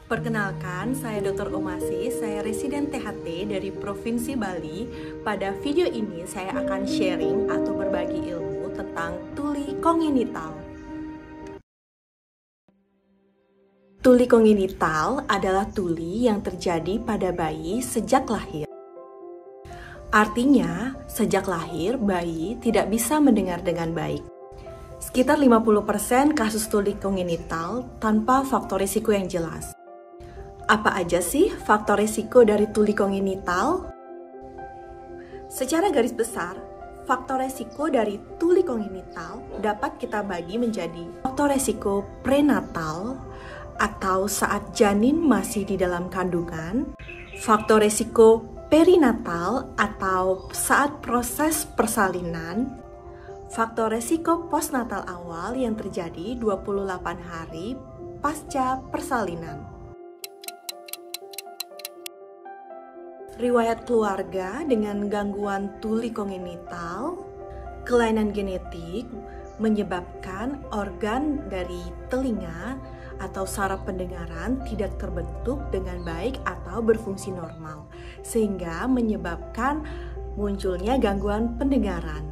Perkenalkan, saya Dr. Omasi, saya residen THT dari Provinsi Bali. Pada video ini saya akan sharing atau berbagi ilmu tentang tuli kongenital. Tuli kongenital adalah tuli yang terjadi pada bayi sejak lahir. Artinya, sejak lahir bayi tidak bisa mendengar dengan baik. Sekitar 50% kasus tuli kongenital tanpa faktor risiko yang jelas. Apa aja sih faktor risiko dari tuli kongenital? Secara garis besar, faktor risiko dari tuli kongenital dapat kita bagi menjadi faktor risiko prenatal atau saat janin masih di dalam kandungan, faktor risiko perinatal atau saat proses persalinan, faktor risiko postnatal awal yang terjadi 28 hari pasca persalinan. Riwayat keluarga dengan gangguan tuli kongenital, kelainan genetik menyebabkan organ dari telinga atau saraf pendengaran tidak terbentuk dengan baik atau berfungsi normal, sehingga menyebabkan munculnya gangguan pendengaran.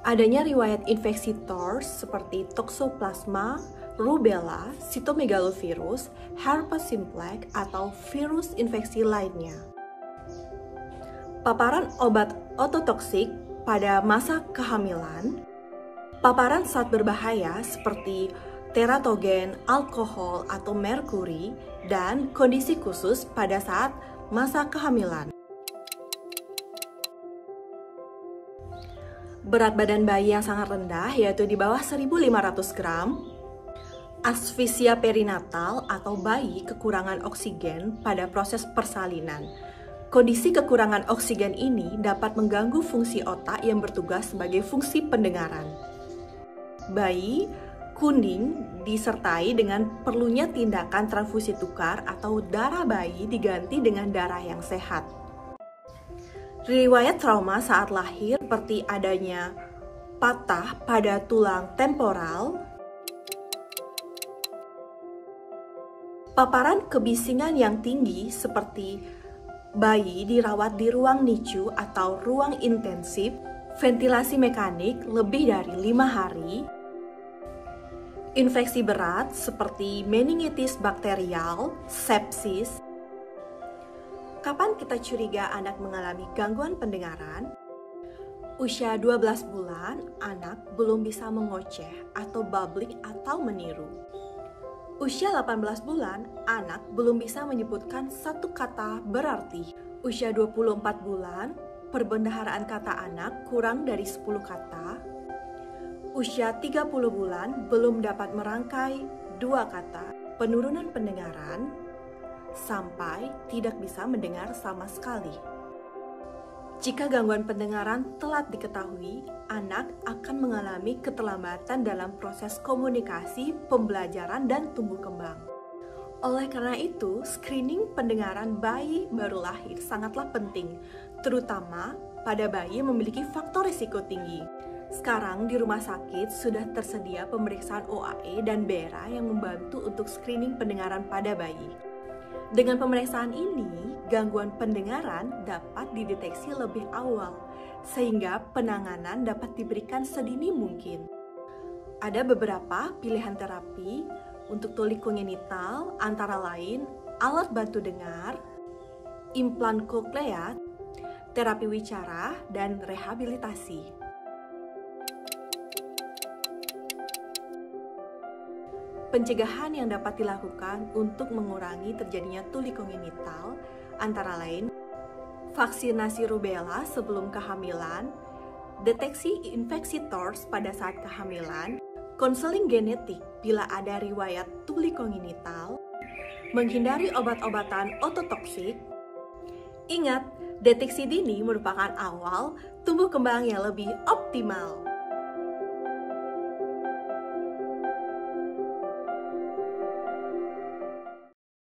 Adanya riwayat infeksi TORS seperti toxoplasma, rubella, cytomegalovirus, herpes simplex, atau virus infeksi lainnya. Paparan obat ototoksik pada masa kehamilan, paparan zat berbahaya seperti teratogen, alkohol, atau merkuri, dan kondisi khusus pada saat masa kehamilan. Berat badan bayi yang sangat rendah yaitu di bawah 1.500 gram, asfisia perinatal atau bayi kekurangan oksigen pada proses persalinan. Kondisi kekurangan oksigen ini dapat mengganggu fungsi otak yang bertugas sebagai fungsi pendengaran. Bayi kuning disertai dengan perlunya tindakan transfusi tukar atau darah bayi diganti dengan darah yang sehat. Riwayat trauma saat lahir seperti adanya patah pada tulang temporal, paparan kebisingan yang tinggi seperti bayi dirawat di ruang NICU atau ruang intensif, ventilasi mekanik lebih dari 5 hari, infeksi berat seperti meningitis bakterial, sepsis. Kapan kita curiga anak mengalami gangguan pendengaran? Usia 12 bulan, anak belum bisa mengoceh atau babbling atau meniru. Usia 18 bulan, anak belum bisa menyebutkan satu kata berarti. Usia 24 bulan, perbendaharaan kata anak kurang dari 10 kata. Usia 30 bulan, belum dapat merangkai 2 kata. Penurunan pendengaran, sampai tidak bisa mendengar sama sekali. Jika gangguan pendengaran telat diketahui, anak akan mengalami keterlambatan dalam proses komunikasi, pembelajaran, dan tumbuh kembang. Oleh karena itu, screening pendengaran bayi baru lahir sangatlah penting, terutama pada bayi yang memiliki faktor risiko tinggi. Sekarang di rumah sakit sudah tersedia pemeriksaan OAE dan BERA yang membantu untuk screening pendengaran pada bayi. Dengan pemeriksaan ini, gangguan pendengaran dapat dideteksi lebih awal, sehingga penanganan dapat diberikan sedini mungkin. Ada beberapa pilihan terapi untuk tuli kongenital, antara lain alat bantu dengar, implan koklea, terapi wicara, dan rehabilitasi. Pencegahan yang dapat dilakukan untuk mengurangi terjadinya tuli kongenital antara lain vaksinasi rubella sebelum kehamilan, deteksi infeksi TORS pada saat kehamilan, konseling genetik bila ada riwayat tuli kongenital, menghindari obat-obatan ototoksik. Ingat, deteksi dini merupakan awal tumbuh kembang yang lebih optimal.